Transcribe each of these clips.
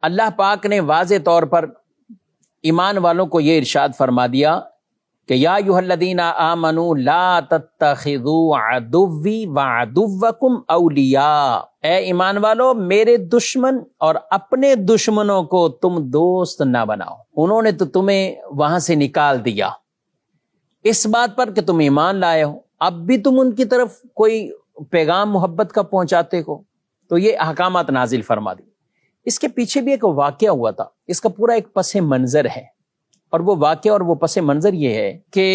اللہ پاک نے واضح طور پر ایمان والوں کو یہ ارشاد فرما دیا کہ یا ایھا الذین آمنوا لا تتخذوا عدوی وعدوکم اولیاء، اے ایمان والو میرے دشمن اور اپنے دشمنوں کو تم دوست نہ بناؤ۔ انہوں نے تو تمہیں وہاں سے نکال دیا اس بات پر کہ تم ایمان لائے ہو، اب بھی تم ان کی طرف کوئی پیغام محبت کا پہنچاتے ہو، تو یہ احکامات نازل فرما دی۔ اس کے پیچھے بھی ایک واقعہ ہوا تھا، اس کا پورا ایک پس منظر ہے، اور وہ واقعہ اور وہ پس منظر یہ ہے کہ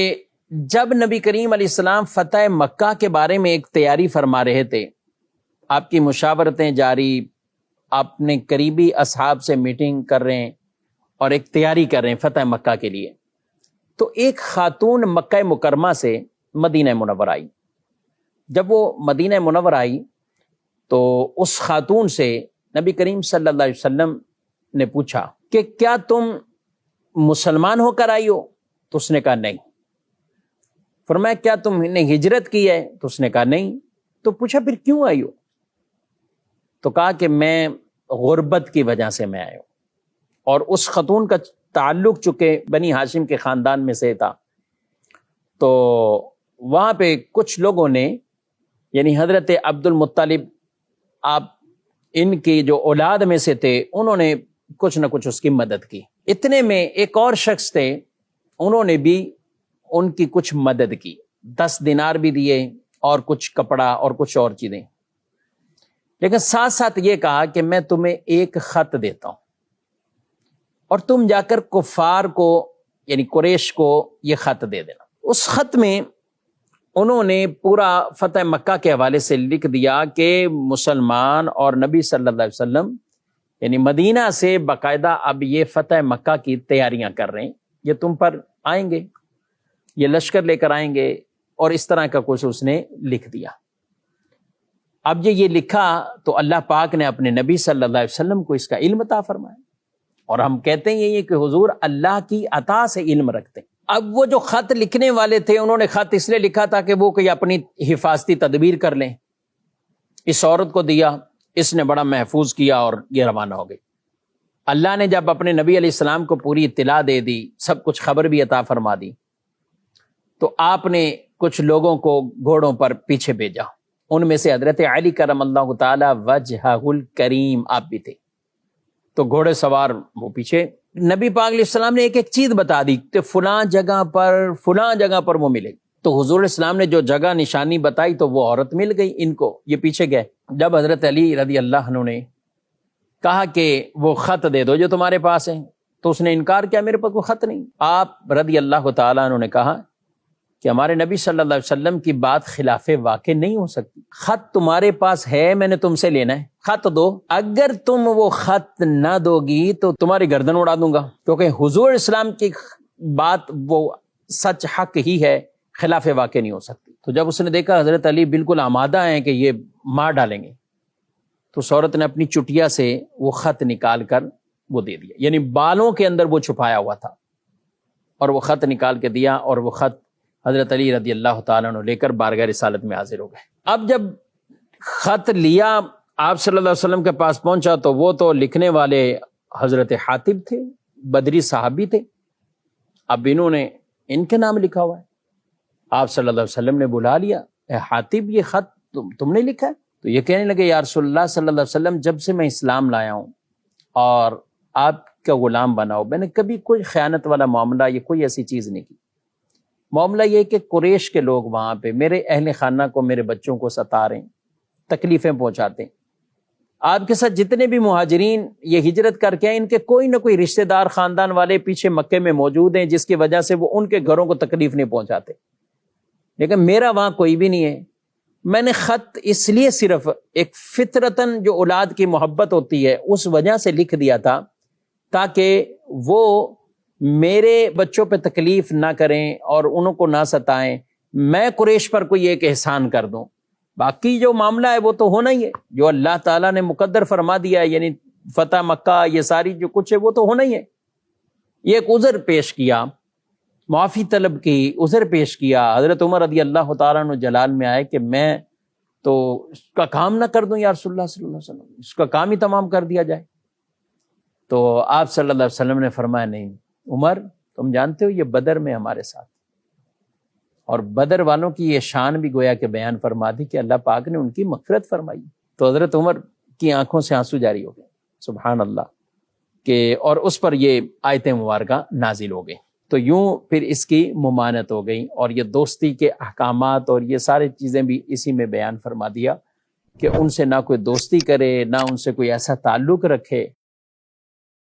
جب نبی کریم علیہ السلام فتح مکہ کے بارے میں ایک تیاری فرما رہے تھے، آپ کی مشاورتیں جاری، اپنے قریبی اصحاب سے میٹنگ کر رہے ہیں اور ایک تیاری کر رہے ہیں فتح مکہ کے لیے، تو ایک خاتون مکہ مکرمہ سے مدینہ منورہ آئی۔ جب وہ مدینہ منورہ آئی تو اس خاتون سے نبی کریم صلی اللہ علیہ وسلم نے پوچھا کہ کیا تم مسلمان ہو کر آئی ہو؟ تو اس نے کہا نہیں۔ فرمایا کیا تم نے ہجرت کی ہے؟ تو اس نے کہا نہیں۔ تو پوچھا پھر کیوں آئی ہو؟ تو کہا کہ میں غربت کی وجہ سے میں آیا ہوں، اور اس خاتون کا تعلق چونکہ بنی ہاشم کے خاندان میں سے تھا، تو وہاں پہ کچھ لوگوں نے، یعنی حضرت عبد المطلب آپ ان کی جو اولاد میں سے تھے، انہوں نے کچھ نہ کچھ اس کی مدد کی۔ اتنے میں ایک اور شخص تھے، انہوں نے بھی ان کی کچھ مدد کی، 10 دینار بھی دیے اور کچھ کپڑا اور کچھ اور چیزیں، لیکن ساتھ ساتھ یہ کہا کہ میں تمہیں ایک خط دیتا ہوں اور تم جا کر کفار کو یعنی قریش کو یہ خط دے دینا۔ اس خط میں انہوں نے پورا فتح مکہ کے حوالے سے لکھ دیا کہ مسلمان اور نبی صلی اللہ علیہ وسلم یعنی مدینہ سے باقاعدہ اب یہ فتح مکہ کی تیاریاں کر رہے ہیں، یہ تم پر آئیں گے، یہ لشکر لے کر آئیں گے، اور اس طرح کا کچھ اس نے لکھ دیا۔ اب یہ لکھا تو اللہ پاک نے اپنے نبی صلی اللہ علیہ وسلم کو اس کا علم عطا فرمایا، اور ہم کہتے ہیں یہ کہ حضور اللہ کی عطا سے علم رکھتے ہیں۔ اب وہ جو خط لکھنے والے تھے، انہوں نے خط اس لیے لکھا تھا کہ وہ کوئی اپنی حفاظتی تدبیر کر لیں، اس عورت کو دیا، اس نے بڑا محفوظ کیا اور یہ روانہ ہو گئی۔ اللہ نے جب اپنے نبی علیہ السلام کو پوری اطلاع دے دی، سب کچھ خبر بھی عطا فرما دی، تو آپ نے کچھ لوگوں کو گھوڑوں پر پیچھے بھیجا، ان میں سے حضرت علی کرم اللہ تعالی وجہہ الکریم آپ بھی تھے۔ تو گھوڑے سوار وہ پیچھے، نبی پاک علیہ السلام نے ایک ایک چیز بتا دی کہ فلاں جگہ پر وہ ملے۔ تو حضور السلام نے جو جگہ نشانی بتائی تو وہ عورت مل گئی ان کو، یہ پیچھے گئے۔ جب حضرت علی رضی اللہ عنہ نے کہا کہ وہ خط دے دو جو تمہارے پاس ہے، تو اس نے انکار کیا، میرے پاس کوئی خط نہیں۔ آپ رضی اللہ تعالیٰ عنہ نے کہا کہ ہمارے نبی صلی اللہ علیہ وسلم کی بات خلاف واقع نہیں ہو سکتی، خط تمہارے پاس ہے، میں نے تم سے لینا ہے، خط دو، اگر تم وہ خط نہ دو گی تو تمہاری گردن اڑا دوں گا، کیونکہ حضور اسلام کی بات وہ سچ حق ہی ہے، خلاف واقع نہیں ہو سکتی۔ تو جب اس نے دیکھا حضرت علی بالکل آمادہ ہیں کہ یہ مار ڈالیں گے، تو اس عورت نے اپنی چٹیا سے وہ خط نکال کر وہ دے دیا، یعنی بالوں کے اندر وہ چھپایا ہوا تھا، اور وہ خط نکال کے دیا، اور وہ خط حضرت علی رضی اللہ تعالیٰ عنہ لے کر بارگاہ رسالت میں حاضر ہو گئے۔ اب جب خط لیا آپ صلی اللہ علیہ وسلم کے پاس پہنچا تو وہ تو لکھنے والے حضرت حاتب تھے، بدری صحابی تھے، اب انہوں نے ان کے نام لکھا ہوا ہے۔ آپ صلی اللہ علیہ وسلم نے بلا لیا، اے حاتب یہ خط تم نے لکھا ہے؟ تو یہ کہنے لگے یا رسول اللہ صلی اللہ علیہ وسلم، جب سے میں اسلام لایا ہوں اور آپ کا غلام بنا ہوں، میں نے کبھی کوئی خیانت والا معاملہ یا کوئی ایسی چیز نہیں کی۔ معاملہ یہ کہ قریش کے لوگ وہاں پہ میرے اہل خانہ کو، میرے بچوں کو ستا رہے ہیں، تکلیفیں پہنچاتے ہیں۔ آپ کے ساتھ جتنے بھی مہاجرین یہ ہجرت کر کے ہیں، ان کے کوئی نہ کوئی رشتہ دار خاندان والے پیچھے مکے میں موجود ہیں، جس کی وجہ سے وہ ان کے گھروں کو تکلیف نہیں پہنچاتے، لیکن میرا وہاں کوئی بھی نہیں ہے۔ میں نے خط اس لیے صرف ایک فطرتاً جو اولاد کی محبت ہوتی ہے اس وجہ سے لکھ دیا تھا تاکہ وہ میرے بچوں پہ تکلیف نہ کریں اور انہوں کو نہ ستائیں، میں قریش پر کوئی ایک احسان کر دوں، باقی جو معاملہ ہے وہ تو ہونا ہی ہے، جو اللہ تعالیٰ نے مقدر فرما دیا ہے، یعنی فتح مکہ، یہ ساری جو کچھ ہے وہ تو ہونا ہی ہے۔ یہ ایک عذر پیش کیا، معافی طلب کی، عذر پیش کیا۔ حضرت عمر رضی اللہ تعالیٰ عنہ جلال میں آئے کہ میں تو اس کا کام نہ کر دوں یا رسول اللہ صلی اللہ علیہ وسلم، اس کا کام ہی تمام کر دیا جائے۔ تو آپ صلی اللہ علیہ وسلم نے فرمایا نہیں عمر تم جانتے ہو یہ بدر میں ہمارے ساتھ، اور بدر والوں کی یہ شان بھی گویا کہ بیان فرما دی کہ اللہ پاک نے ان کی مغفرت فرمائی۔ تو حضرت عمر کی آنکھوں سے آنسو جاری ہو گئے، سبحان اللہ، کہ اور اس پر یہ آیت مبارکہ نازل ہو گئی۔ تو یوں پھر اس کی ممانعت ہو گئی، اور یہ دوستی کے احکامات اور یہ ساری چیزیں بھی اسی میں بیان فرما دیا کہ ان سے نہ کوئی دوستی کرے، نہ ان سے کوئی ایسا تعلق رکھے